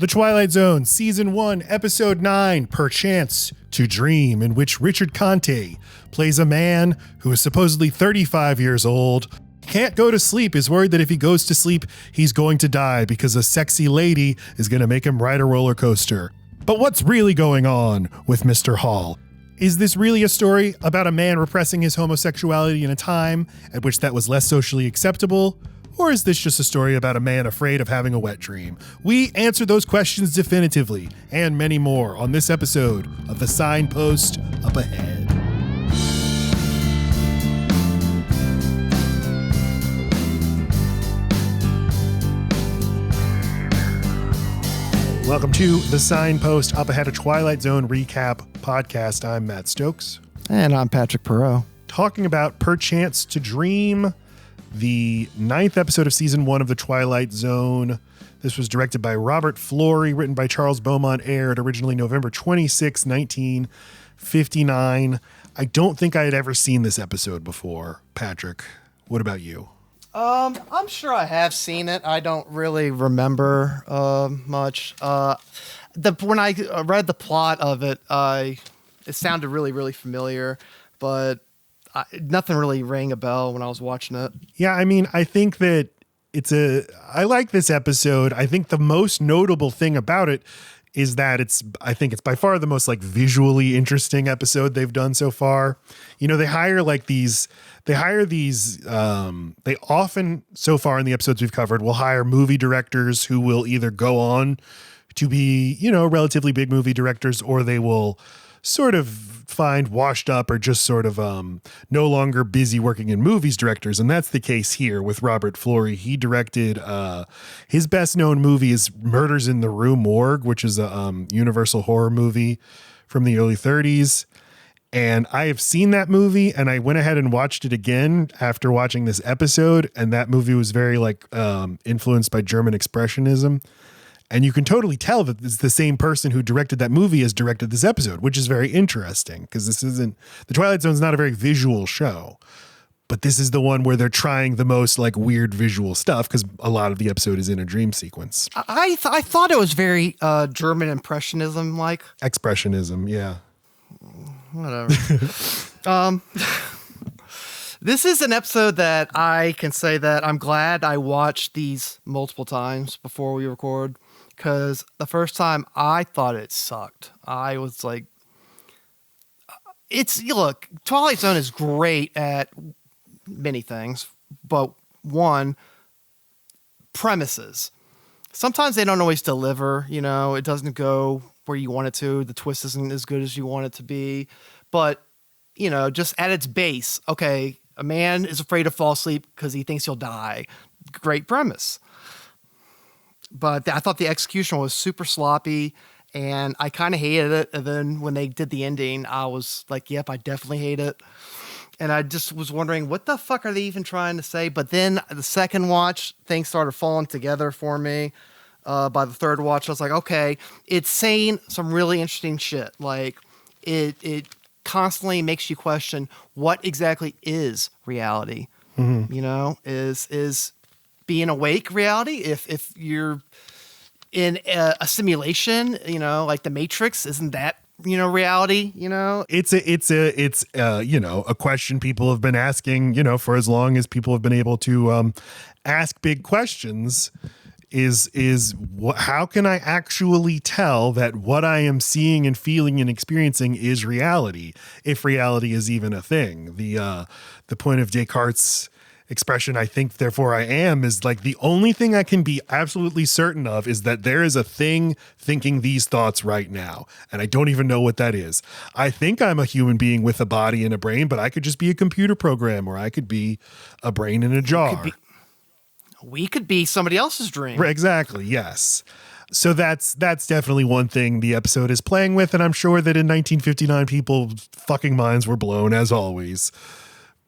The Twilight Zone, Season 1, Episode 9, Perchance To Dream, in which Richard Conte plays a man who is supposedly 35 years old, can't go to sleep, is worried that if he goes to sleep, he's going to die because a sexy lady is going to make him ride a roller coaster. But what's really going on with Mr. Hall? Is this really a story about a man repressing his homosexuality in a time at which that was less socially acceptable? Or is this just a story about a man afraid of having a wet dream? We answer those questions definitively, and many more, on this episode of The Signpost Up Ahead. Welcome to The Signpost Up Ahead, a Twilight Zone Recap Podcast. I'm Matt Stokes. And I'm Patrick Perot. Talking about Perchance To Dream, the 9th episode of Season 1 of The Twilight Zone. This was directed by Robert Florey, written by Charles Beaumont, aired originally November 26, 1959. I don't think I had ever seen this episode before. Patrick, what about you? I'm sure I have seen it. I don't really remember much. When I read the plot of it, it sounded really familiar, but nothing really rang a bell when I was watching it. Yeah, I mean, I think that I like this episode. I think the most notable thing about it is that I think it's by far the most like visually interesting episode they've done so far. You know, they often so far in the episodes we've covered will hire movie directors who will either go on to be, you know, relatively big movie directors, or they will sort of find washed up or just sort of no longer busy working in movies directors. And that's the case here with Robert Florey. He directed his best known movie is Murders in the Rue Morgue, which is a Universal horror movie from the early 30s. And I have seen that movie, and I went ahead and watched it again after watching this episode. And that movie was very influenced by German Expressionism. And you can totally tell that it's the same person who directed that movie as directed this episode, which is very interesting because The Twilight Zone is not a very visual show, but this is the one where they're trying the most like weird visual stuff because a lot of the episode is in a dream sequence. I thought it was very German Impressionism like. Expressionism, yeah. Whatever. This is an episode that I can say that I'm glad I watched these multiple times before we record. Because the first time I thought it sucked. I was like, look, Twilight Zone is great at many things, but one, premises. Sometimes they don't always deliver, you know, it doesn't go where you want it to. The twist isn't as good as you want it to be. But, you know, just at its base, okay, a man is afraid to fall asleep because he thinks he'll die. Great premise. But I thought the execution was super sloppy, and I kind of hated it. And then when they did the ending, I was like, yep, I definitely hate it. And I just was wondering, what the fuck are they even trying to say? But then the second watch, things started falling together for me. By the third watch, I was like, okay, it's saying some really interesting shit. Like, it constantly makes you question what exactly is reality. Mm-hmm. You know, is being awake reality? If you're in a simulation, you know, like the Matrix, isn't that, you know, reality? You know, it's you know, a question people have been asking, you know, for as long as people have been able to ask big questions. How can I actually tell that what I am seeing and feeling and experiencing is reality, if reality is even a thing? The point of Descartes' expression, I think, therefore I am, is like the only thing I can be absolutely certain of is that there is a thing thinking these thoughts right now. And I don't even know what that is. I think I'm a human being with a body and a brain, but I could just be a computer program, or I could be a brain in a jar. We could be somebody else's dream. Exactly. Yes. So that's definitely one thing the episode is playing with. And I'm sure that in 1959, people's fucking minds were blown, as always,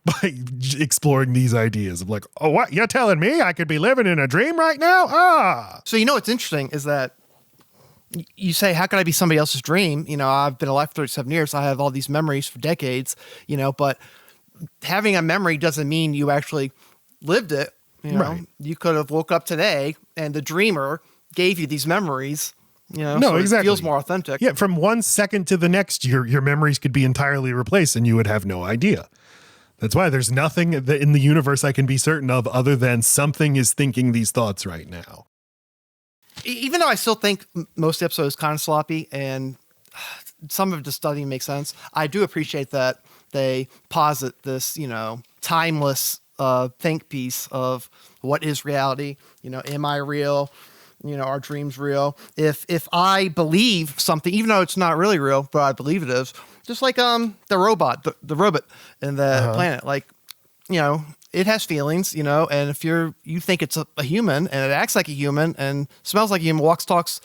by exploring these ideas of like, oh, what? You're telling me I could be living in a dream right now? Ah. So, you know, what's interesting is that you say, how can I be somebody else's dream? You know, I've been alive for 37 years. I have all these memories for decades, you know, but having a memory doesn't mean you actually lived it. You know, right. You could have woke up today and the dreamer gave you these memories No, so exactly. It feels more authentic. Yeah, from 1 second to the next, your memories could be entirely replaced and you would have no idea. That's why there's nothing in the universe I can be certain of other than something is thinking these thoughts right now. Even though I still think most of the episode is kind of sloppy and some of it just doesn't even make sense, I do appreciate that they posit this, timeless think piece of what is reality. Am I real? Are dreams real? If I believe something, even though it's not really real, but I believe it is, just like the robot in the planet, like, it has feelings, and if you think it's a human and it acts like a human and smells like a human, walks, talks,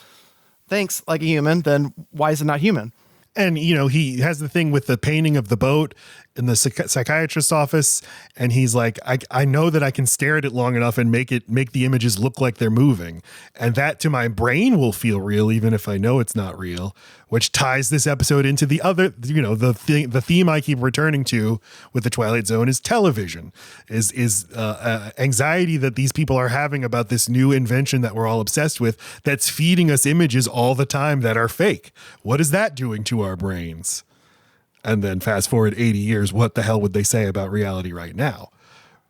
thinks like a human, then why is it not human? And, he has the thing with the painting of the boat in the psychiatrist's office. And he's like, I know that I can stare at it long enough and make the images look like they're moving. And that to my brain will feel real, even if I know it's not real, which ties this episode into the other, the theme I keep returning to with the Twilight Zone is television, is anxiety that these people are having about this new invention that we're all obsessed with that's feeding us images all the time that are fake. What is that doing to our brains? And then fast forward 80 years, what the hell would they say about reality right now?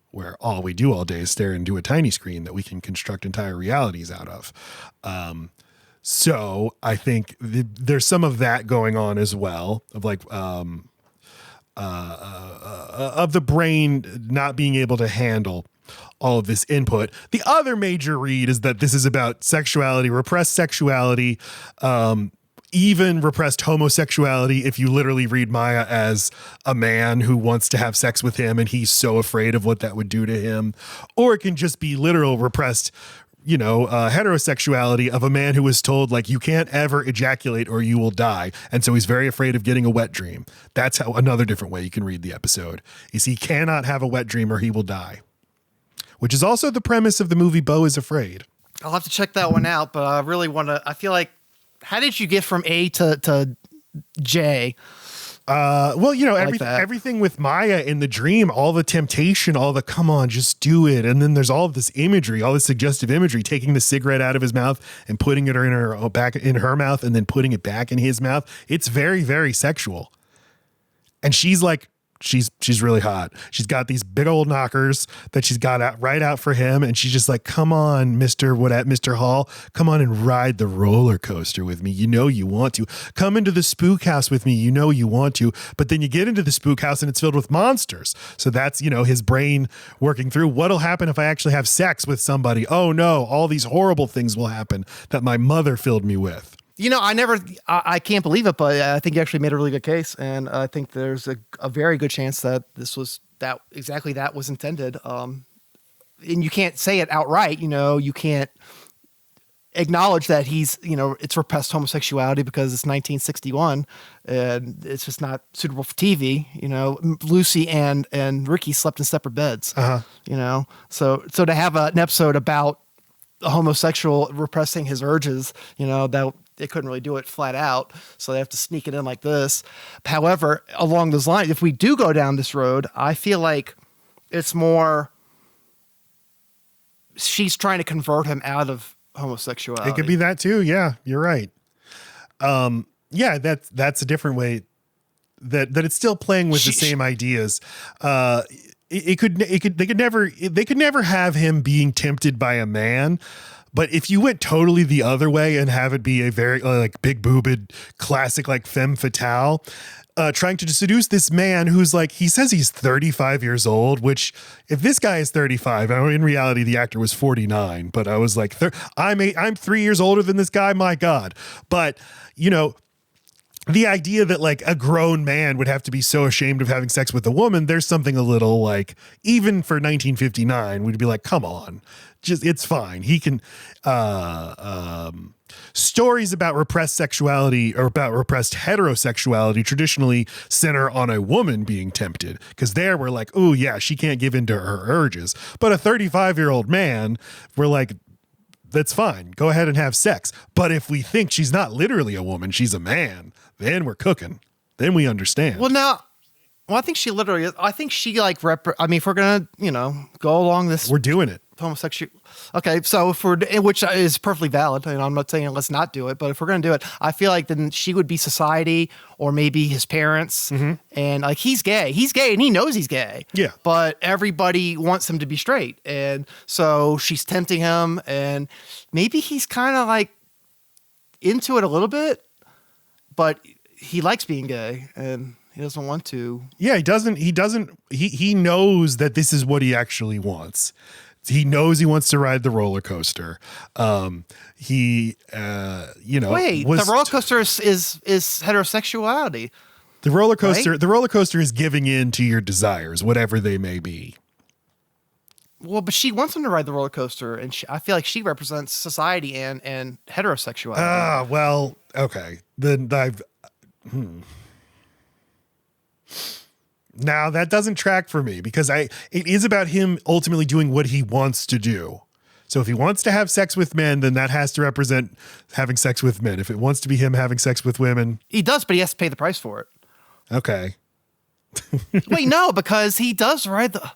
Where all we do all day is stare into a tiny screen that we can construct entire realities out of. So I think there's some of that going on as well, of like of the brain not being able to handle all of this input. The other major read is that this is about sexuality, repressed sexuality, even repressed homosexuality. If you literally read Maya as a man who wants to have sex with him and he's so afraid of what that would do to him, or it can just be literal repressed, heterosexuality of a man who was told, like, you can't ever ejaculate or you will die. And so he's very afraid of getting a wet dream. That's how another different way you can read the episode is he cannot have a wet dream or he will die, which is also the premise of the movie Beau is Afraid. I'll have to check that one out, but I really want to, I feel like, how did you get from A to J? Everything with Maya in the dream, all the temptation, all the come on, just do it. And then there's all of this imagery, all this suggestive imagery, taking the cigarette out of his mouth and putting it back in her mouth and then putting it back in his mouth. It's very, very sexual. And she's like, she's really hot. She's got these big old knockers that she's got out for him. And she's just like, come on, Mr. Hall, come on and ride the roller coaster with me. You want to come into the spook house with me. You want to, but then you get into the spook house and it's filled with monsters. So that's, his brain working through what'll happen if I actually have sex with somebody. Oh no, all these horrible things will happen that my mother filled me with. I can't believe it, but I think you actually made a really good case. And I think there's a very good chance that exactly that was intended. And you can't say it outright, you can't acknowledge that he's, it's repressed homosexuality because it's 1961 and it's just not suitable for TV. Lucy and Ricky slept in separate beds, so to have an episode about a homosexual repressing his urges, that they couldn't really do it flat out. So they have to sneak it in like this. However, along those lines, if we do go down this road, I feel like it's more she's trying to convert him out of homosexuality. It could be that too. Yeah, you're right. That's a different way that it's still playing with the same ideas. They could never have him being tempted by a man. But if you went totally the other way and have it be a very like big boobed classic, like femme fatale, trying to seduce this man who's like, he says he's 35 years old, which if this guy is 35, in reality, the actor was 49, but I was like, I'm 3 years older than this guy. My God. But the idea that like a grown man would have to be so ashamed of having sex with a woman, there's something a little like, even for 1959, we'd be like, come on, just, it's fine. He can, stories about repressed sexuality or about repressed heterosexuality traditionally center on a woman being tempted. Cause there we're like, oh yeah, she can't give in to her urges, but a 35-year-old man, we're like, that's fine. Go ahead and have sex. But if we think she's not literally a woman, she's a man, then we're cooking. Then we understand. I think she literally is. I think she like, if we're going to, go along this. We're doing it. homosexual. Okay, so which is perfectly valid, and I'm not saying let's not do it, but if we're going to do it, I feel like then she would be society or maybe his parents, and like he's gay, and he knows he's gay. Yeah, but everybody wants him to be straight, and so she's tempting him, and maybe he's kind of like into it a little bit, but he likes being gay, and he doesn't want to. Yeah, he knows that this is what he actually wants. He knows he wants to ride the roller coaster. Wait, the roller coaster is heterosexuality. The roller coaster is giving in to your desires, whatever they may be. Well, but she wants him to ride the roller coaster, and I feel like she represents society and heterosexuality. Ah, well, okay. Then Now that doesn't track for me because it is about him ultimately doing what he wants to do. So if he wants to have sex with men, then that has to represent having sex with men. If it wants to be him having sex with women. He does, but he has to pay the price for it. Okay. Wait, no, because he does ride the...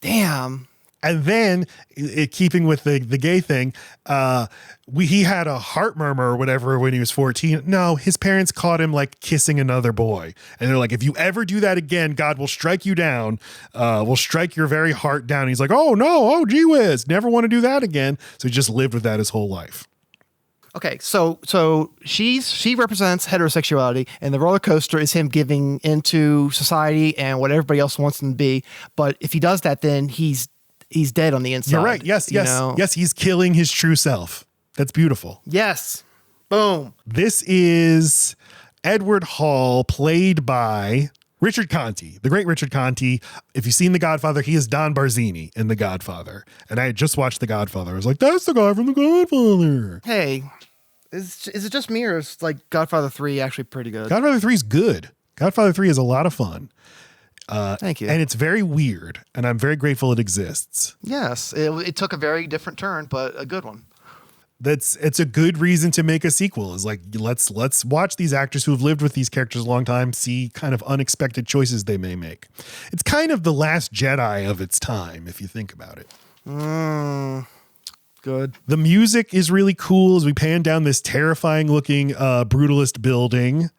Damn. And then, keeping with the gay thing, he had a heart murmur or whatever when he was 14. No, his parents caught him like kissing another boy. And they're like, if you ever do that again, God will strike you down. Will strike your very heart down. And he's like, oh no, oh gee whiz, never want to do that again. So he just lived with that his whole life. Okay, so she represents heterosexuality, and the roller coaster is him giving into society and what everybody else wants him to be. But if he does that, then he's dead on the inside. You're right. Yes. Yes. He's killing his true self. That's beautiful. Yes. Boom. This is Edward Hall, played by Richard Conte, the great Richard Conte. If you've seen The Godfather, he is Don Barzini in The Godfather. And I had just watched The Godfather. I was like, that's the guy from The Godfather. Hey, is it just me or is like Godfather 3 actually pretty good? Godfather 3 is good. Godfather 3 is a lot of fun. Thank you. And it's very weird, and I'm very grateful it exists. Yes, it took a very different turn, but a good one. It's a good reason to make a sequel. Is like let's watch these actors who have lived with these characters a long time, see kind of unexpected choices they may make. It's kind of the Last Jedi of its time, if you think about it. Good. The music is really cool as we pan down this terrifying looking brutalist building.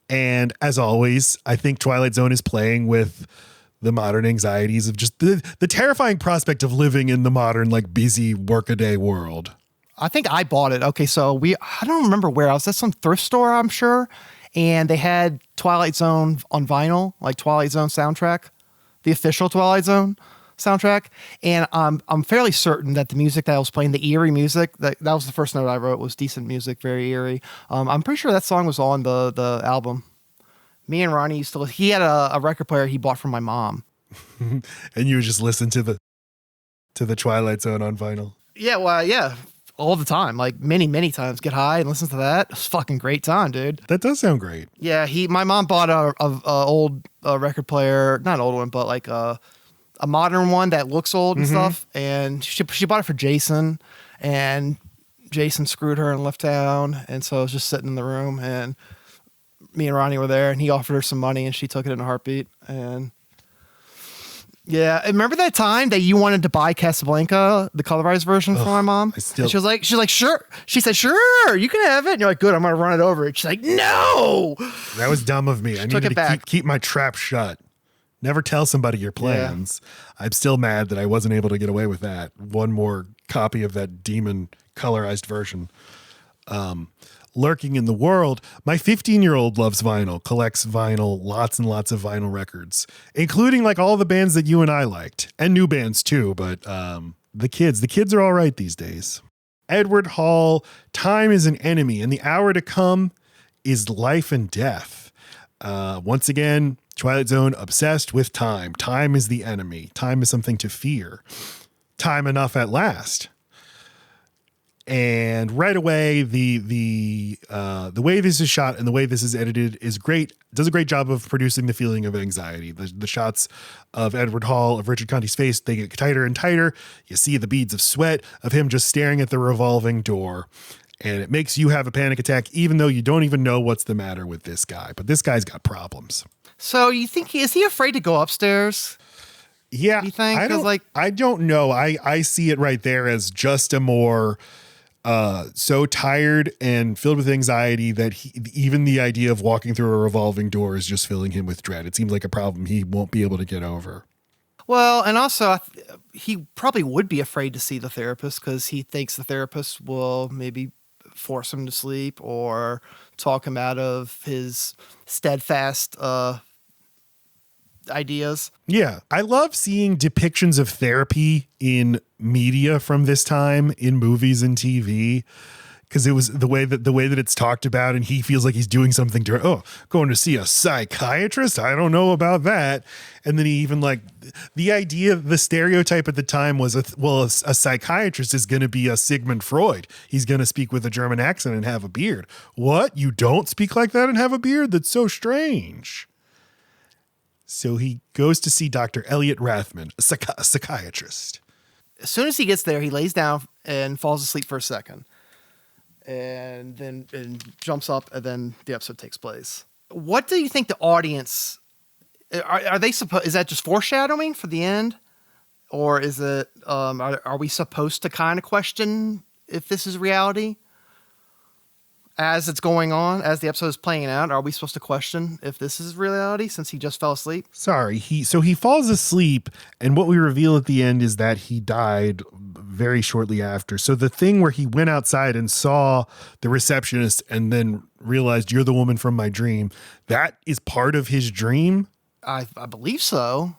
And as always, I think Twilight Zone is playing with the modern anxieties of just the terrifying prospect of living in the modern, like busy workaday world. I think I bought it. Okay, so I don't remember where. I was at some thrift store, I'm sure. And they had Twilight Zone on vinyl, like Twilight Zone soundtrack, the official Twilight Zone soundtrack. And I'm fairly certain that the music that I was playing, the eerie music, that was the first note I wrote, was decent music, very eerie. I'm pretty sure that song was on the album. Me and Ronnie he had a record player he bought from my mom. And you would just listen to the Twilight Zone on vinyl. Yeah, well, yeah. All the time, like many times. Get high and listen to that. It's a fucking great time, dude. That does sound great. Yeah, my mom bought a old record player, not an old one, but like a modern one that looks old and stuff. And she bought it for Jason, and Jason screwed her and left town. And so I was just sitting in the room, and me and Ronnie were there, and he offered her some money, and she took it in a heartbeat. And yeah, remember that time that you wanted to buy Casablanca, the colorized version, for my mom? And she was like, sure. She said, sure, you can have it. And you're like, good, I'm gonna run it over. And she's like, no. That was dumb of me. I needed to keep my trap shut. Never tell somebody your plans. Yeah. I'm still mad that I wasn't able to get away with that. One more copy of that demon colorized version. Lurking in the world, my 15-year-old loves vinyl, collects vinyl, lots and lots of vinyl records, including like all the bands that you and I liked, and new bands too, but the kids are all right these days. Edward Hall, time is an enemy, and the hour to come is life and death. Once again, Twilight Zone obsessed with time. Time is the enemy. Time is something to fear. Time enough at last. And right away, the way this is shot and the way this is edited is great. Does a great job of producing the feeling of anxiety. The shots of Edward Hall, of Richard Conte's face, they get tighter and tighter. You see the beads of sweat of him just staring at the revolving door. And it makes you have a panic attack, even though you don't even know what's the matter with this guy. But this guy's got problems. So you think is he afraid to go upstairs? Yeah, You think? I don't know. I see it right there as just a more so tired and filled with anxiety that even the idea of walking through a revolving door is just filling him with dread. It seems like a problem he won't be able to get over. Well, and also he probably would be afraid to see the therapist because he thinks the therapist will maybe force him to sleep or talk him out of his steadfast ideas. Yeah. I love seeing depictions of therapy in media from this time in movies and TV. Because it was the way that it's talked about, and he feels like he's doing something going to see a psychiatrist. I don't know about that. And then he even the stereotype at the time was a psychiatrist is going to be a Sigmund Freud. He's going to speak with a German accent and have a beard. What? You don't speak like that and have a beard? That's so strange. So he goes to see Dr. Elliot Rathmann, a psychiatrist. As soon as he gets there, he lays down and falls asleep for a second. And then jumps up, and then the episode takes place. What do you think the audience are they supposed? Is that just foreshadowing for the end, or is it? Are we supposed to kind of question if this is reality as it's going on, as the episode is playing out? Are we supposed to question if this is reality since he just fell asleep? Sorry, he falls asleep, and what we reveal at the end is that he died very shortly after. So the thing where he went outside and saw the receptionist and then realized you're the woman from my dream, that is part of his dream? I believe so.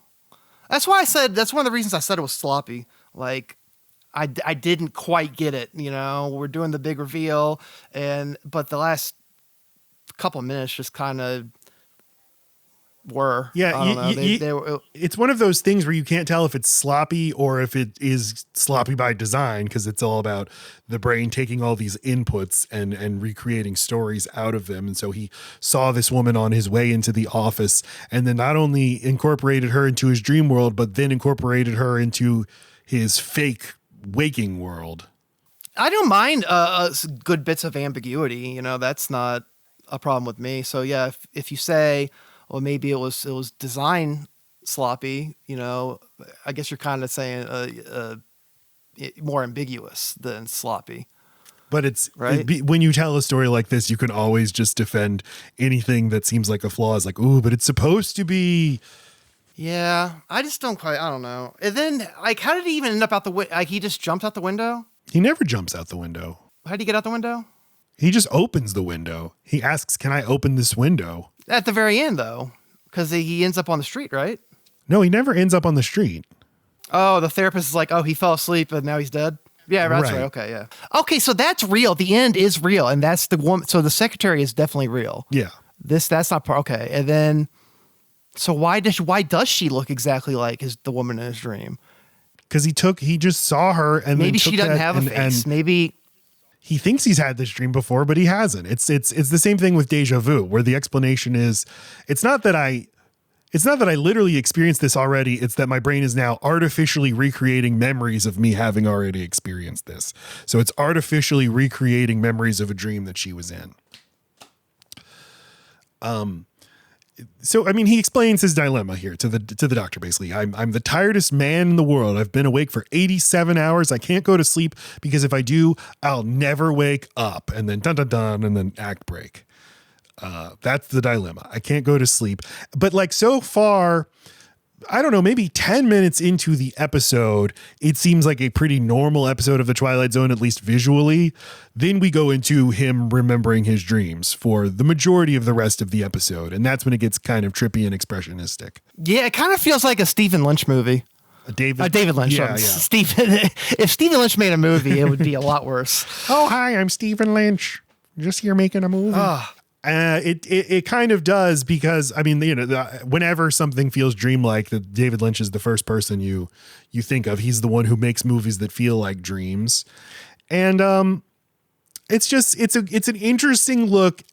That's why I said, that's one of the reasons I said it was sloppy. Like, I didn't quite get it, we're doing the big reveal, but the last couple of minutes just kind of were. Yeah, I don't know. It's one of those things where you can't tell if it's sloppy or if it is sloppy by design, because it's all about the brain taking all these inputs and recreating stories out of them. And so he saw this woman on his way into the office and then not only incorporated her into his dream world, but then incorporated her into his fake waking world. I don't mind good bits of ambiguity. That's not a problem with me. So yeah, if you say, well, maybe it was design sloppy, I guess you're kind of saying more ambiguous than sloppy. But it's right. When you tell a story like this, you can always just defend anything that seems like a flaw is like, ooh, but it's supposed to be. Yeah, I just don't quite, I don't know. And then, how did he even end up out the window? He just jumped out the window? He never jumps out the window. How'd he get out the window? He just opens the window. He asks, can I open this window? At the very end, though, because he ends up on the street, right? No, he never ends up on the street. Oh, the therapist is like, oh, he fell asleep and now he's dead? Yeah, that's right. Okay, yeah. Okay, so that's real. The end is real, and that's the woman. So the secretary is definitely real. Yeah. That's not part. Okay, and then, so why does she look exactly like the woman in his dream? Because he just saw her and maybe then she doesn't have a face. Maybe he thinks he's had this dream before, but he hasn't. It's the same thing with deja vu, where the explanation is, it's not that I literally experienced this already. It's that my brain is now artificially recreating memories of me having already experienced this. So it's artificially recreating memories of a dream that she was in. So, I mean, he explains his dilemma here to the doctor, basically. I'm the tiredest man in the world. I've been awake for 87 hours. I can't go to sleep because if I do, I'll never wake up. And then dun, dun, dun, and then act break. That's the dilemma. I can't go to sleep. But so far, I don't know, maybe 10 minutes into the episode, it seems like a pretty normal episode of The Twilight Zone, at least visually. Then we go into him remembering his dreams for the majority of the rest of the episode. And that's when it gets kind of trippy and expressionistic. Yeah, it kind of feels like a Stephen Lynch movie. David Lynch. Yeah. If Stephen Lynch made a movie, it would be a lot worse. Oh, hi, I'm Stephen Lynch. Just here making a movie. It kind of does, because I mean, whenever something feels dreamlike, that David Lynch is the first person you think of. He's the one who makes movies that feel like dreams. And it's an interesting look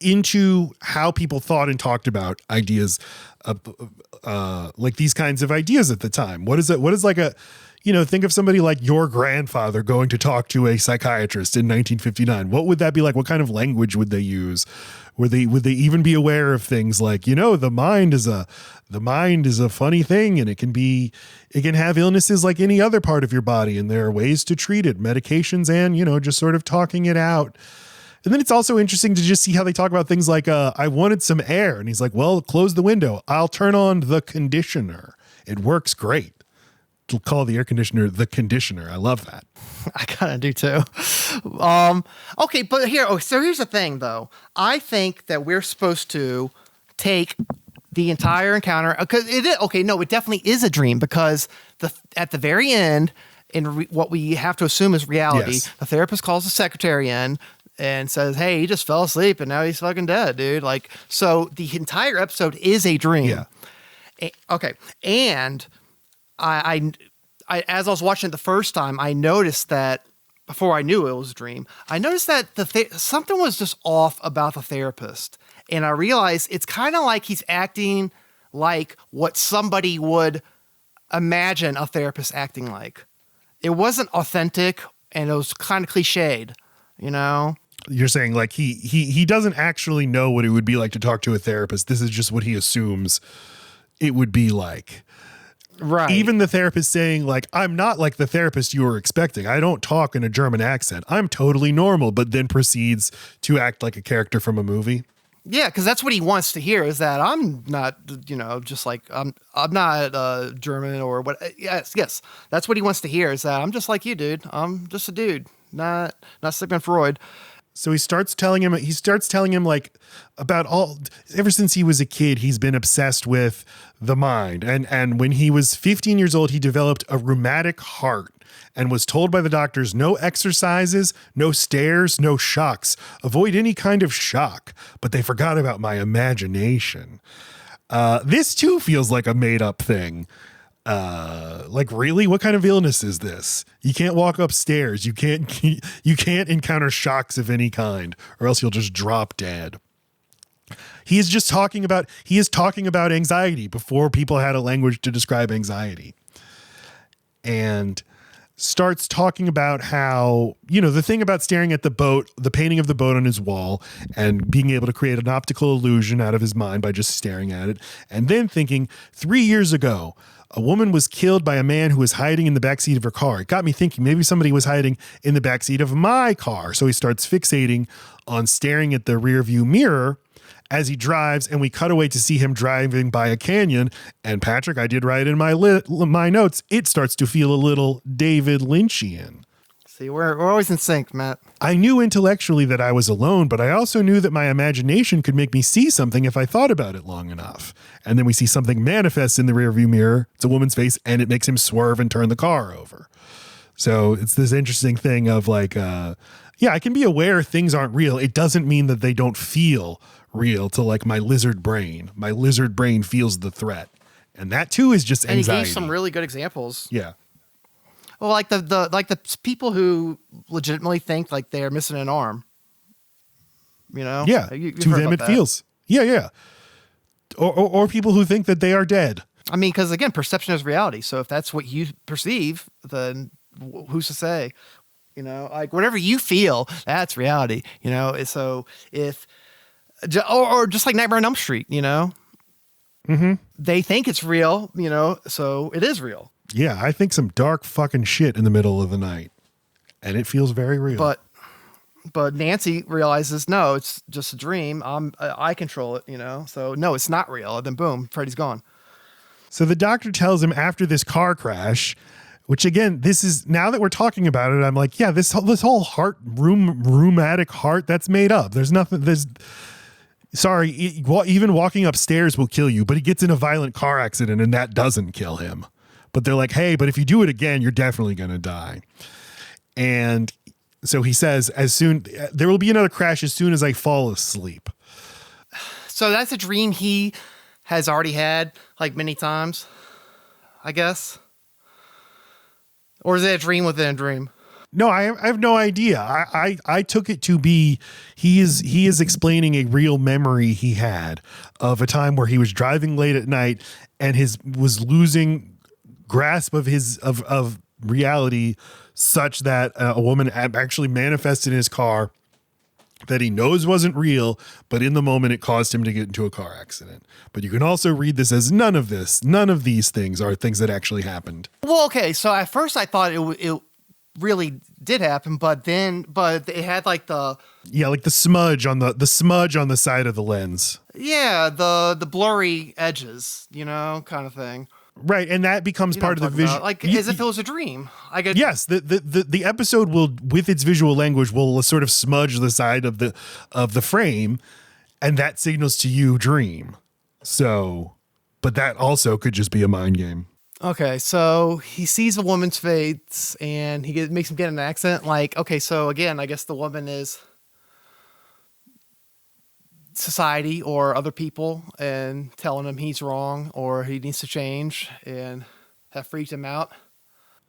into how people thought and talked about ideas like these kinds of ideas at the time. What is like a, think of somebody like your grandfather going to talk to a psychiatrist in 1959. What would that be like? What kind of language would they use? Would they even be aware of things like, the mind is a funny thing, and it can have illnesses like any other part of your body, and there are ways to treat it, medications, and, just sort of talking it out. And then it's also interesting to just see how they talk about things like, I wanted some air. And he's like, well, close the window. I'll turn on the conditioner. It works great. We'll call the air conditioner the conditioner. I love that. I kind of do too. Okay, but so here's the thing though. I think that we're supposed to take the entire encounter, because it definitely is a dream, because at the very end, what we have to assume is reality, yes. The therapist calls the secretary in and says, hey, he just fell asleep and now he's fucking dead, dude. Like, so the entire episode is a dream. Yeah. Okay. And I as I was watching it the first time, I noticed that before I knew it was a dream, I noticed that something was just off about the therapist. And I realized it's kind of like he's acting like what somebody would imagine a therapist acting like. It wasn't authentic, and it was kind of cliched, You're saying like he doesn't actually know what it would be like to talk to a therapist. This is just what he assumes it would be like. Right. Even the therapist saying like, I'm not like the therapist you were expecting. I don't talk in a German accent. I'm totally normal, but then proceeds to act like a character from a movie. Yeah, because that's what he wants to hear, is that I'm not, just like I'm not German or what. Yes, that's what he wants to hear, is that I'm just like you, dude. I'm just a dude, not Sigmund Freud. So he starts telling him like about ever since he was a kid, he's been obsessed with the mind. And when he was 15 years old, he developed a rheumatic heart and was told by the doctors, no exercises, no stairs, no shocks, avoid any kind of shock. But they forgot about my imagination. This too feels like a made up thing. Like, really? What kind of illness is this? You can't walk upstairs. You can't encounter shocks of any kind, or else you'll just drop dead. He is talking about anxiety before people had a language to describe anxiety. And starts talking about how, the thing about staring at the boat, the painting of the boat on his wall, and being able to create an optical illusion out of his mind by just staring at it. And then thinking, 3 years ago, a woman was killed by a man who was hiding in the backseat of her car. It got me thinking maybe somebody was hiding in the backseat of my car. So he starts fixating on staring at the rear view mirror as he drives, and we cut away to see him driving by a canyon. And Patrick, I did write in my notes, it starts to feel a little David Lynchian. See, we're always in sync, Matt. I knew intellectually that I was alone, but I also knew that my imagination could make me see something if I thought about it long enough. And then we see something manifest in the rearview mirror. It's a woman's face, and it makes him swerve and turn the car over. So it's this interesting thing of like, I can be aware things aren't real. It doesn't mean that they don't feel real to like my lizard brain. My lizard brain feels the threat. And that too is just anxiety. And he gave some really good examples. Yeah. Well, like the people who legitimately think like they're missing an arm, Yeah, to them it feels. Yeah. Or people who think that they are dead. I mean, because again, perception is reality. So if that's what you perceive, then who's to say? Like whatever you feel, that's reality. So if or just like Nightmare on Elm Street, Mm-hmm. They think it's real, so it is real. Yeah, I think some dark fucking shit in the middle of the night, and it feels very real. But Nancy realizes, no, it's just a dream. I control it, So no, it's not real. And then boom, Freddy's gone. So the doctor tells him after this car crash, which again, this is, now that we're talking about it, I'm like, yeah, this whole rheumatic heart, that's made up. Sorry, even walking upstairs will kill you, but he gets in a violent car accident and that doesn't kill him. But they're like, hey, but if you do it again, you're definitely going to die. And so he says, there will be another crash as soon as I fall asleep. So that's a dream he has already had like many times, I guess. Or is it a dream within a dream? No, I have no idea. I took it to be he is explaining a real memory he had of a time where he was driving late at night and was losing grasp of reality such that a woman actually manifested in his car that he knows wasn't real, but in the moment it caused him to get into a car accident. But you can also read this as none of these things are things that actually happened. Well, okay, so at first I thought it really did happen, but it had like the smudge on the side of the lens. Yeah, the blurry edges, kind of thing. Right, and that becomes part of the vision, as if it was a dream. Yes, the episode will, with its visual language, will sort of smudge the side of the frame, and that signals to you dream. So, but that also could just be a mind game. Okay, so he sees a woman's face, and makes him get an accent. Okay, so again, I guess the woman is society or other people and telling him he's wrong or he needs to change, and that freaks him out.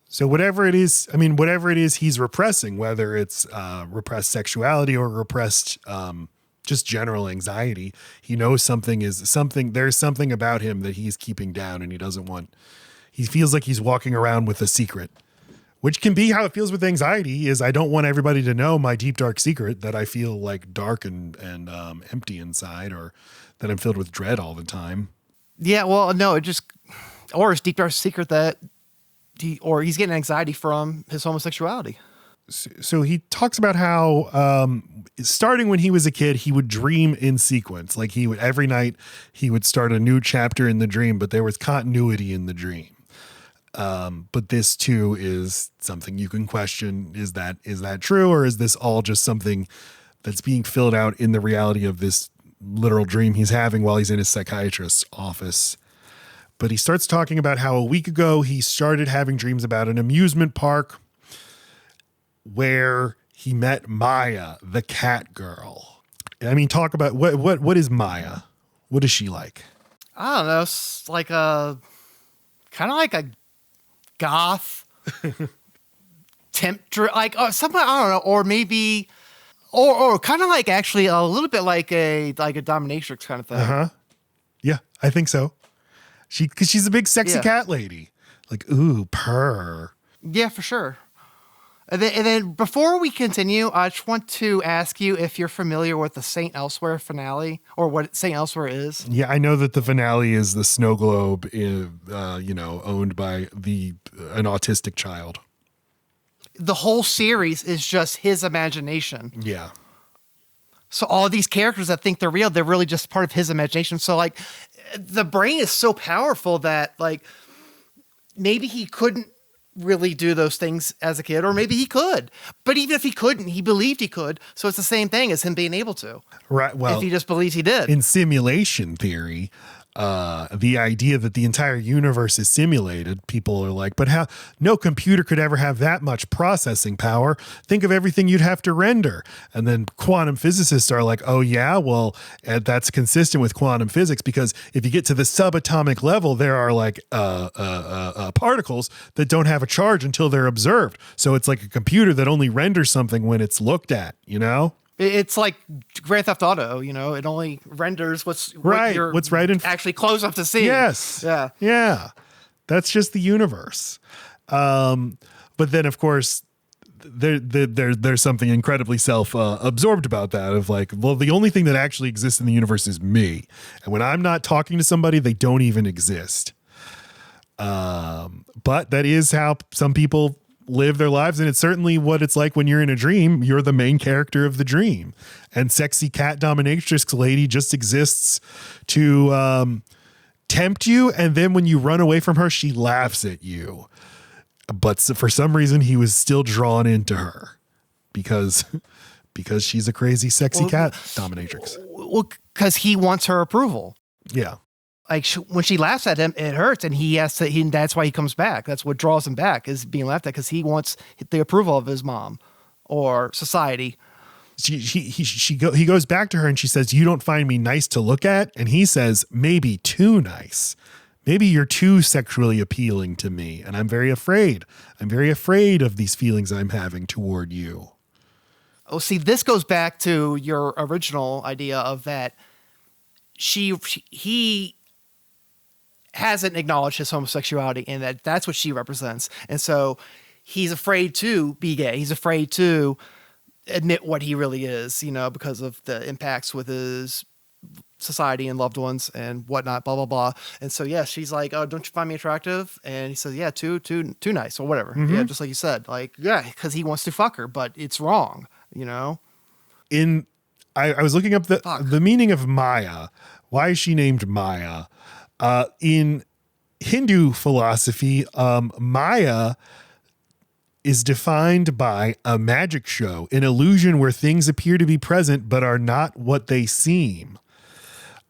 So whatever it is he's repressing, whether it's repressed sexuality or repressed just general anxiety, he knows there's something about him that he's keeping down, and he feels like he's walking around with a secret. Which can be how it feels with anxiety, is I don't want everybody to know my deep, dark secret, that I feel like dark and empty inside, or that I'm filled with dread all the time. Yeah, well, no, or his deep, dark secret that he's getting anxiety from his homosexuality. So he talks about how starting when he was a kid, he would dream in sequence. Like every night he would start a new chapter in the dream, but there was continuity in the dream. But this too is something you can question. Is that true? Or is this all just something that's being filled out in the reality of this literal dream he's having while he's in his psychiatrist's office? But he starts talking about how a week ago he started having dreams about an amusement park where he met Maya, the cat girl. I mean, talk about what is Maya? What is she like? I don't know. It's like kind of like a goth tempter, something, I don't know, or maybe, or kind of like actually a little bit like a dominatrix kind of thing. Yeah, I think so. Because she's a big sexy cat lady. Like, ooh, purr. Yeah, for sure. And then before we continue, I just want to ask you if you're familiar with the St. Elsewhere finale, or what St. Elsewhere is. Yeah, I know that the finale is the snow globe, owned by an autistic child. The whole series is just his imagination. Yeah. So all these characters that think they're real, they're really just part of his imagination. So the brain is so powerful that maybe he couldn't really do those things as a kid, or maybe he could, but even if he couldn't, he believed he could. So it's the same thing as him being able to. Right. Well, if he just believes he did. In simulation theory, the idea that the entire universe is simulated, people are like, but how? No computer could ever have that much processing power. Think of everything you'd have to render. And then quantum physicists are like, oh yeah, well, that's consistent with quantum physics, because if you get to the subatomic level, there are particles that don't have a charge until they're observed. So it's like a computer that only renders something when it's looked at, It's like Grand Theft Auto, it only renders what's right in actually close up to see. Yes. Yeah. Yeah. That's just the universe. But then of course there's something incredibly self-absorbed about that, of the only thing that actually exists in the universe is me. And when I'm not talking to somebody, they don't even exist. But that is how some people live their lives, and it's certainly what it's like when you're in a dream. You're the main character of the dream, and sexy cat dominatrix lady just exists to tempt you, and then when you run away from her, she laughs at you. But for some reason he was still drawn into her because she's a crazy sexy cat dominatrix. Well, because he wants her approval. Yeah. When she laughs at him, it hurts, and that's why he comes back. That's what draws him back, is being laughed at, because he wants the approval of his mom or society. He goes back to her and she says, "You don't find me nice to look at?" And he says, "Maybe too nice. Maybe you're too sexually appealing to me, and I'm very afraid. I'm very afraid of these feelings I'm having toward you." Oh, see, this goes back to your original idea of that he hasn't acknowledged his homosexuality, and that's what she represents. And so he's afraid to be gay. He's afraid to admit what he really is, because of the impacts with his society and loved ones and whatnot, blah, blah, blah. And so, yeah, she's like, oh, don't you find me attractive? And he says, yeah, too nice or whatever. Mm-hmm. Yeah, just like you said, like, yeah, because he wants to fuck her, but it's wrong, I was looking up the meaning of Maya. Why is she named Maya? In Hindu philosophy, Maya is defined by a magic show, an illusion where things appear to be present but are not what they seem.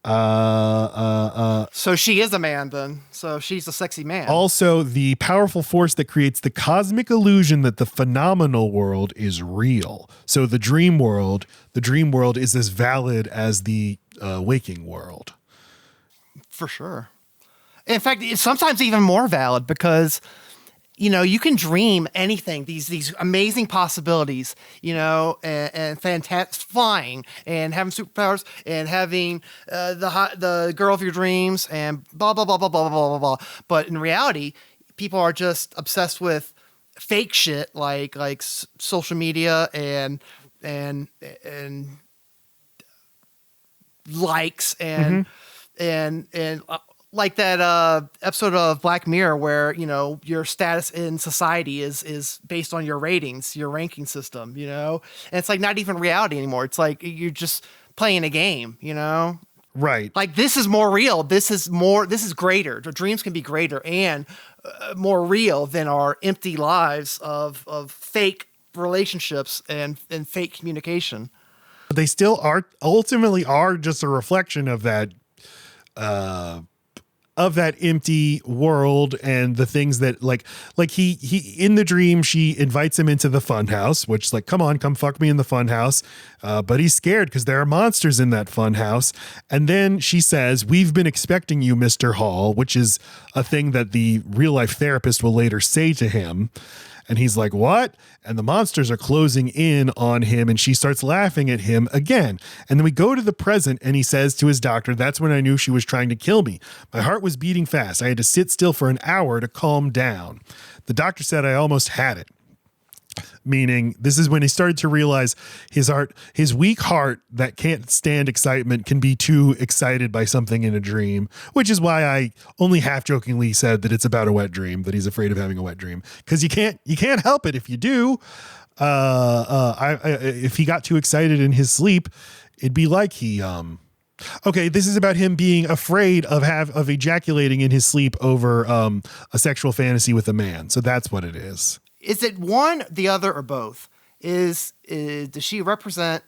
So she is a man then. So she's a sexy man. Also, the powerful force that creates the cosmic illusion that the phenomenal world is real. So the dream world is as valid as the waking world. For sure. In fact, it's sometimes even more valid because you can dream anything, these amazing possibilities, and fantastic flying and having superpowers and having the girl of your dreams and blah, blah, blah, blah, blah, blah, blah, blah. But in reality, people are just obsessed with fake shit like social media and likes and like that episode of Black Mirror where, your status in society is based on your ratings, your ranking system, and it's like not even reality anymore. It's like you're just playing a game, Right. Like this is more real. This is greater. The dreams can be greater and more real than our empty lives of fake relationships and fake communication. But they still ultimately are just a reflection of that empty world and the things that like he in the dream, she invites him into the fun house, which like, come fuck me in the fun house. But he's scared because there are monsters in that fun house. And then she says, we've been expecting you, Mr. Hall, which is a thing that the real life therapist will later say to him. And he's like, what? And the monsters are closing in on him and she starts laughing at him again. And then we go to the present and he says to his doctor, that's when I knew she was trying to kill me. My heart was beating fast. I had to sit still for an hour to calm down. The doctor said I almost had it. Meaning this is when he started to realize his weak heart that can't stand excitement can be too excited by something in a dream, which is why I only half jokingly said that it's about a wet dream, that he's afraid of having a wet dream, because you can't help it if you do. If he got too excited in his sleep, it'd be like he okay, this is about him being afraid of ejaculating in his sleep over a sexual fantasy with a man. So that's what it is. Is it one, the other, or both? Does she represent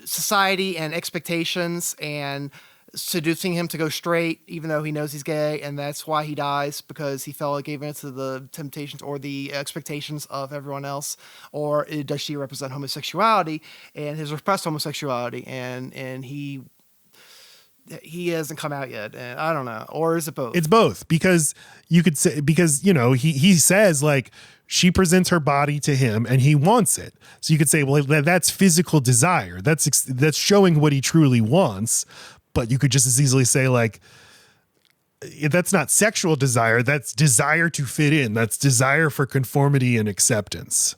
society and expectations and seducing him to go straight, even though he knows he's gay, and that's why he dies because he gave in to the temptations or the expectations of everyone else? Or does she represent homosexuality and his repressed homosexuality, and he hasn't come out yet, and I don't know. Or is it both? It's both, because you could say, because, he says like she presents her body to him and he wants it. So you could say, well, that's physical desire. That's showing what he truly wants. But you could just as easily say like, that's not sexual desire. That's desire to fit in. That's desire for conformity and acceptance.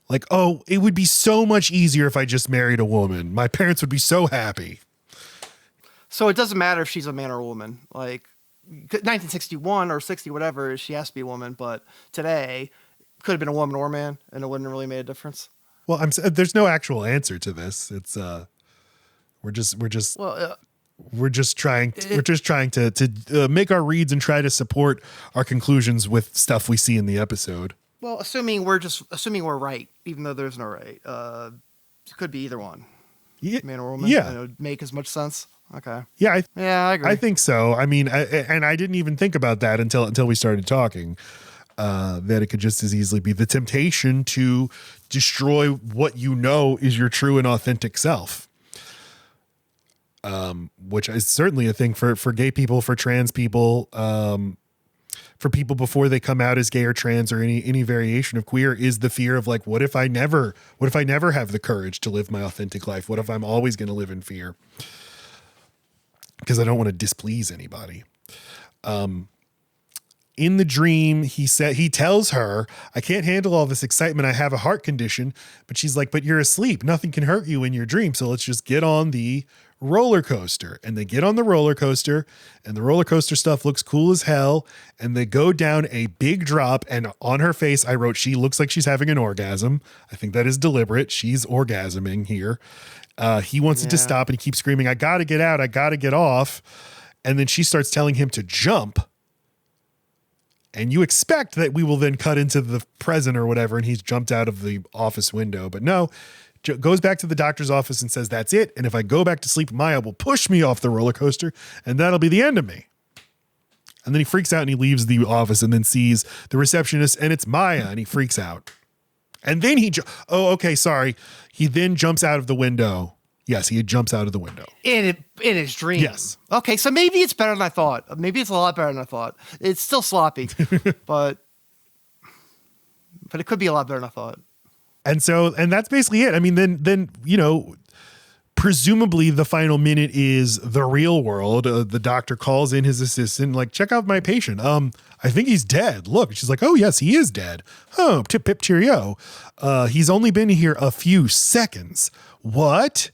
Like, oh, it would be so much easier if I just married a woman. My parents would be so happy. So it doesn't matter if she's a man or a woman. Like 1961 or 60, whatever, she has to be a woman. But today, could have been a woman or a man, and it wouldn't have really made a difference. Well, there's no actual answer to this. It's we're just trying to make our reads and try to support our conclusions with stuff we see in the episode. Well, assuming we're right, even though there's no right. It could be either one. Yeah, man or woman. Yeah, it would make as much sense. Okay. Yeah, I agree. I think so. I mean, I didn't even think about that until we started talking. That it could just as easily be the temptation to destroy what you know is your true and authentic self. Which is certainly a thing for gay people, for trans people, for people before they come out as gay or trans or any variation of queer, is the fear of like, what if I never have the courage to live my authentic life? What if I'm always going to live in fear? because I don't want to displease anybody. In the dream, he tells her, I can't handle all this excitement. I have a heart condition. But she's like, but you're asleep. Nothing can hurt you in your dream. So let's just get on the roller coaster. And they get on the roller coaster, and the roller coaster stuff looks cool as hell. And they go down a big drop. And on her face, I wrote, she looks like she's having an orgasm. I think that is deliberate. She's orgasming here. He wants it to stop, and he keeps screaming, I got to get out. I got to get off. And then she starts telling him to jump. And you expect that we will then cut into the present or whatever, and he's jumped out of the office window. But no, goes back to the doctor's office and says, that's it. And if I go back to sleep, Maya will push me off the roller coaster, and that'll be the end of me. And then he freaks out and he leaves the office and then sees the receptionist, and it's Maya, and he freaks out. And then he then jumps out of the window. Yes, he jumps out of the window. In his dream. Yes. Okay, so maybe it's better than I thought. Maybe it's a lot better than I thought. It's still sloppy, but it could be a lot better than I thought. And that's basically it. I mean, then presumably the final minute is the real world. The doctor calls in his assistant, like, check out my patient. I think he's dead. Look, she's like, oh yes, he is dead. Oh, tip pip cheerio. He's only been here a few seconds. What?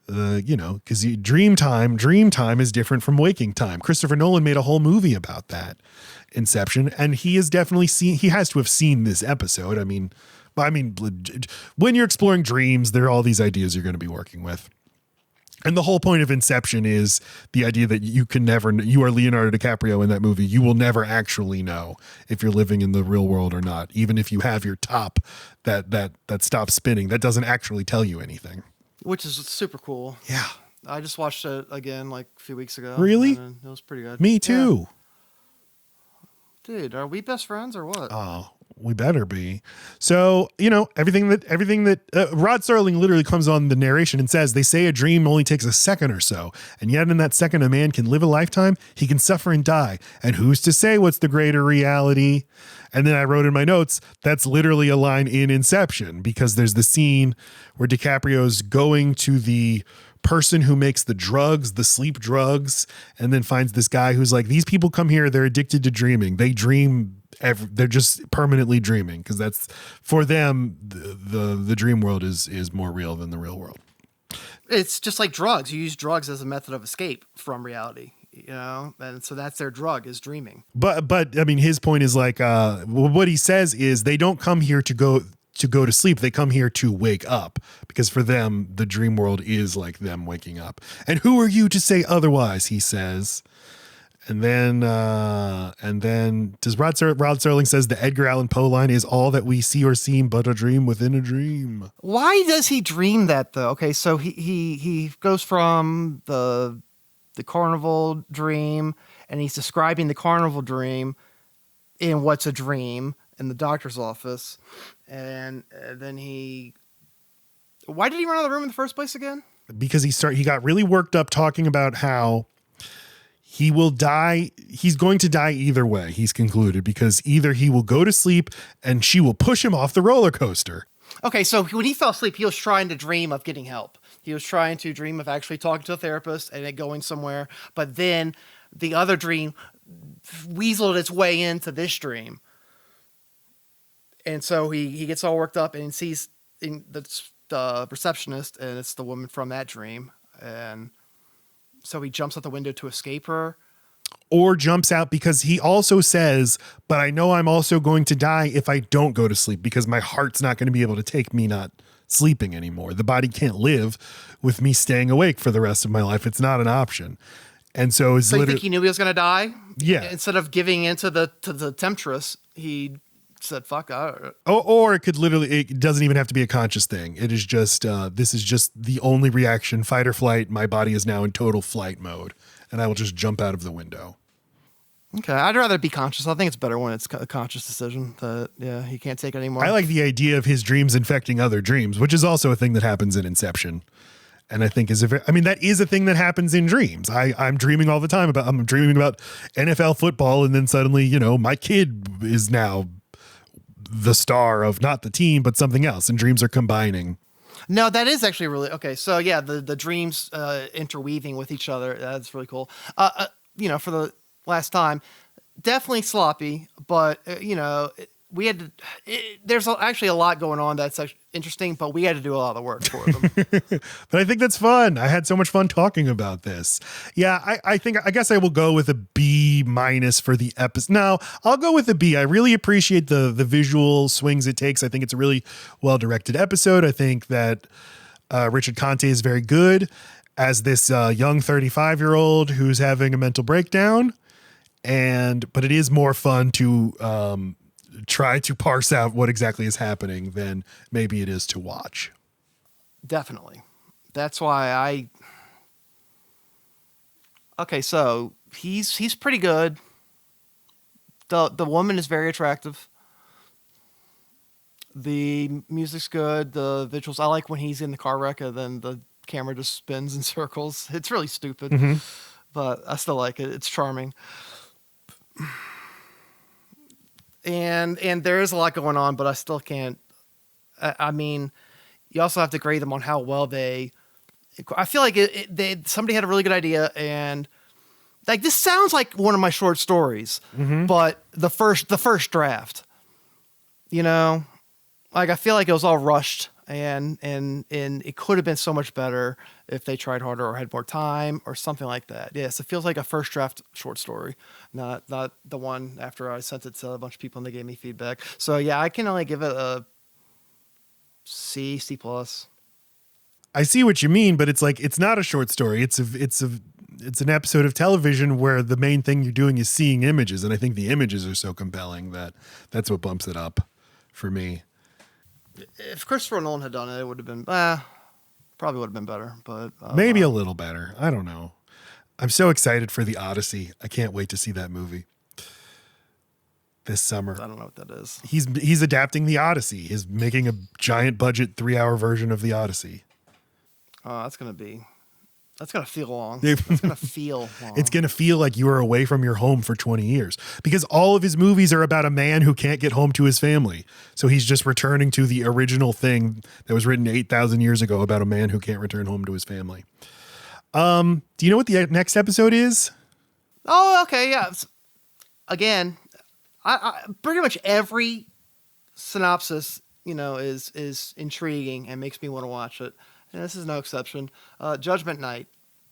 Because dream time is different from waking time. Christopher Nolan made a whole movie about that, Inception, and he has to have seen this episode. I mean, when you're exploring dreams, there are all these ideas you're going to be working with. And the whole point of Inception is the idea that you are Leonardo DiCaprio in that movie. You will never actually know if you're living in the real world or not. Even if you have your top that stops spinning, that doesn't actually tell you anything. Which is super cool. Yeah. I just watched it again like a few weeks ago. Really? It was pretty good. Me too. Yeah. Dude, are we best friends or what? Oh, we better be. So, everything that Rod Serling literally comes on the narration and says, they say a dream only takes a second or so. And yet in that second, a man can live a lifetime. He can suffer and die. And who's to say what's the greater reality? And then I wrote in my notes, that's literally a line in Inception, because there's the scene where DiCaprio's going to the person who makes the drugs, the sleep drugs, and then finds this guy who's like, these people come here, they're addicted to dreaming. They dream, they're just permanently dreaming, because that's, for them, the dream world is more real than the real world. It's just like drugs. You use drugs as a method of escape from reality. And so that's their drug, is dreaming. But I mean, his point is like, what he says is they don't come here to go to sleep. They come here to wake up, because for them, the dream world is like them waking up. And who are you to say otherwise? He says. And then does Rod Serling says the Edgar Allan Poe line is all that we see or seem but a dream within a dream. Why does he dream that though? Okay, so he goes from the carnival dream, and he's describing the carnival dream in What's a Dream in the doctor's office. And then why did he run out of the room in the first place again? Because he got really worked up talking about how he will die. He's going to die either way, he's concluded, because either he will go to sleep and she will push him off the roller coaster. Okay, so when he fell asleep, he was trying to dream of getting help. He was trying to dream of actually talking to a therapist and it going somewhere. But then the other dream weaseled its way into this dream. And so he gets all worked up and sees the receptionist, and it's the woman from that dream. And so he jumps out the window to escape her. Or jumps out because he also says, but I know I'm also going to die if I don't go to sleep, because my heart's not going to be able to take me not sleeping anymore. The body can't live with me staying awake for the rest of my life. It's not an option. And so you think he knew he was going to die? Yeah. Instead of giving into the temptress, he said, fuck. Or it doesn't even have to be a conscious thing. It is just, this is just the only reaction, fight or flight. My body is now in total flight mode, and I will just jump out of the window. Okay, I'd rather be conscious. I think it's better when it's a conscious decision that, he can't take it anymore. I like the idea of his dreams infecting other dreams, which is also a thing that happens in Inception. And I think that is a thing that happens in dreams. I'm dreaming all the time I'm dreaming about NFL football, and then suddenly, my kid is now the star of not the team, but something else, and dreams are combining. No, that is actually really okay. So yeah, the dreams interweaving with each other. That's really cool. For the last time, definitely sloppy, but we had to. There's actually a lot going on that's interesting, but we had to do a lot of the work for them. But I think that's fun. I had so much fun talking about this. Yeah, I guess I will go with a B- for the episode. No, I'll go with a B. I really appreciate the visual swings it takes. I think it's a really well directed episode. I think that Richard Conte is very good as this young 35-year-old who's having a mental breakdown. But it is more fun to try to parse out what exactly is happening than maybe it is to watch. Definitely. That's why okay, so he's pretty good. The woman is very attractive. The music's good. The visuals, I like when he's in the car wreck and then the camera just spins in circles. It's really stupid, but I still like it. It's charming. And there is a lot going on, but I still can't. I mean, you also have to grade them on how well they. I feel like somebody had a really good idea, and like this sounds like one of my short stories, but the first draft, like I feel like it was all rushed, and it could have been so much better if they tried harder or had more time or something like that. Yes, it feels like a first draft short story, not the one after I sent it to a bunch of people and they gave me feedback. So yeah, I can only give it a C+. I see what you mean, but it's like it's not a short story. It's an episode of television where the main thing you're doing is seeing images, and I think the images are so compelling that that's what bumps it up for me. If Christopher Nolan had done it, it would have been probably would have been better, but maybe a little better. I don't know. I'm so excited for The Odyssey. I can't wait to see that movie this summer. I don't know what that is. He's adapting The Odyssey. He's making a giant budget 3-hour version of The Odyssey. That's gonna feel long. It's gonna feel long. It's gonna feel like you were away from your home for 20 years because all of his movies are about a man who can't get home to his family. So he's just returning to the original thing that was written 8,000 years ago about a man who can't return home to his family. Do you know what the next episode is? Oh, okay, yeah. Again, I pretty much every synopsis, is intriguing and makes me want to watch it. And this is no exception. Judgment Night.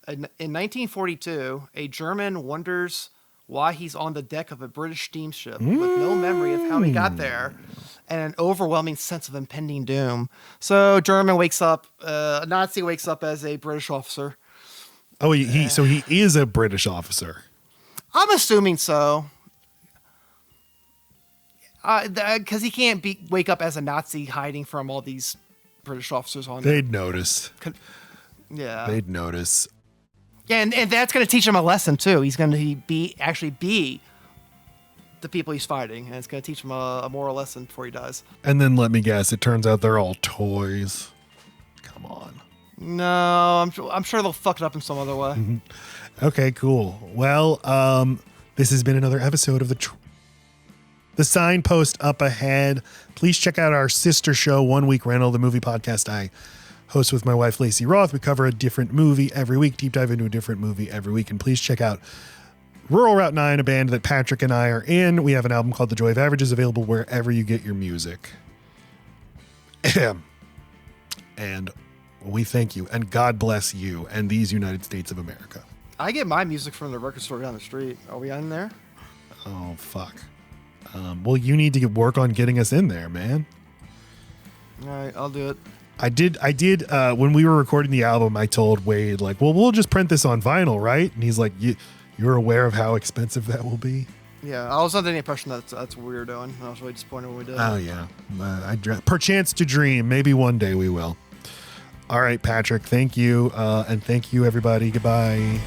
In 1942, a German wonders why he's on the deck of a British steamship with no memory of how he got there and an overwhelming sense of impending doom. So German wakes up, a Nazi wakes up as a British officer. Oh, so he is a British officer. I'm assuming so. Because he can't wake up as a Nazi hiding from all these British officers on there. They'd notice. Yeah. They'd notice. Yeah, and that's going to teach him a lesson, too. He's going to be the people he's fighting, and it's going to teach him a moral lesson before he dies. And then let me guess, it turns out they're all toys. Come on. No, I'm sure they'll fuck it up in some other way. Okay, cool. Well, this has been another episode of The Signpost Up Ahead. Please check out our sister show, 1 Week Rental, the movie podcast I host with my wife, Lacey Roth. We cover a different movie every week, deep dive into a different movie every week. And please check out Rural Route 9, a band that Patrick and I are in. We have an album called The Joy of Averages available wherever you get your music. And we thank you, and God bless you and these United States of America. I get my music from the record store down the street. Are we in there? Oh, fuck. Well, you need to work on getting us in there, man. All right, I'll do it. I did. When we were recording the album, I told Wade, like, well, we'll just print this on vinyl, right? And he's like, you're aware of how expensive that will be? Yeah, I was under the impression that's what we were doing. I was really disappointed when we did. Oh, yeah. Perchance to dream. Maybe one day we will. All right, Patrick, thank you. And thank you, everybody. Goodbye.